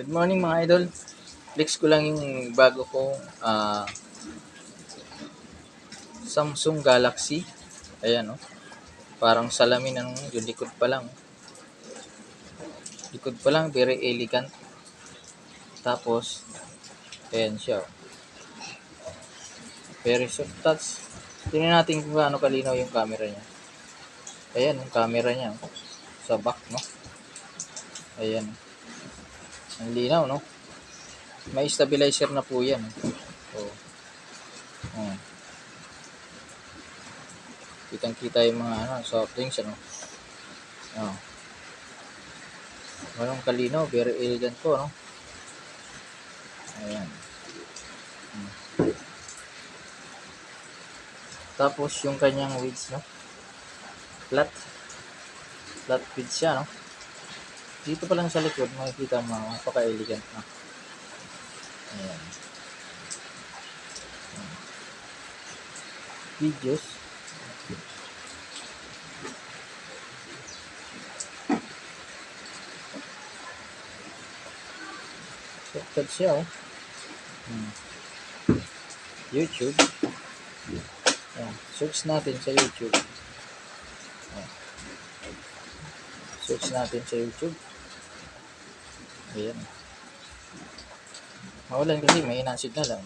Good morning mga idol. Flex ko lang yung bago kong Samsung Galaxy. Ayan oh. Parang salamin ng yung likod pa lang. Likod pa lang, very elegant. Tapos, ayan siya. Very soft touch. Tingnan natin kung gaano kalinaw yung camera niya. Ayan, yung camera niya. Sa back, no? Ayan. Ang linaw, no? May stabilizer na po yan. Oh. Oh. Kitang-kita yung mga soft drinks, ano? Oh. Walang kalinaw, very elegant po, no? Ayan. Tapos yung kanyang width, no? Flat width siya, no? Dito pa lang sa likod, makikita mo, napaka-elegant, no? Ayan. Videos. Soft siya, oh. YouTube. Ayan. Search natin sa YouTube. Ayan. Search natin sa YouTube. Ayan. Mawalan kasi may signal lang.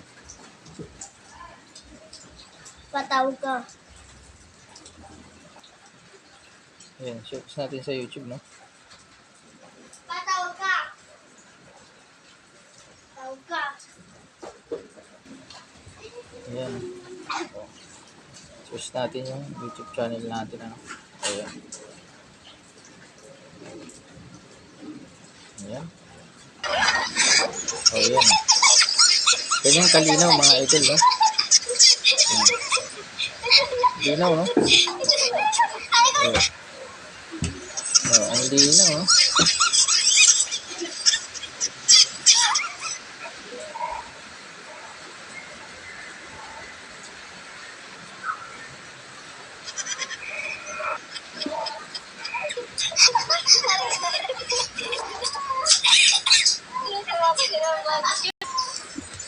Patawag ka. Ayan. Search natin sa YouTube, no? Patawag ka. Patawag ka. Ayan. Oh. Search natin yung YouTube channel natin, ano? Ayan. Ayan. O, ayan. Ganyan kalinaw, mga idol, no? Ayan. Linaw, no? Ayan. Oh, ang linaw, no?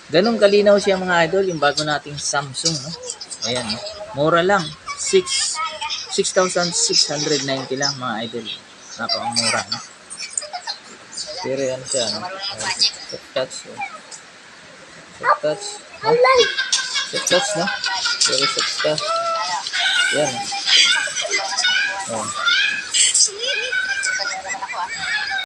Ganun kalinaw siya mga idol, yung bago nating Samsung, no? Ayan, no? Mura lang. 6,690 lang mga idol. Napakamura, no? Pero yan siya, no? Soft touch, no? Soft touch, no? Soft touch, no? Very soft touch. Yan, no? Oh.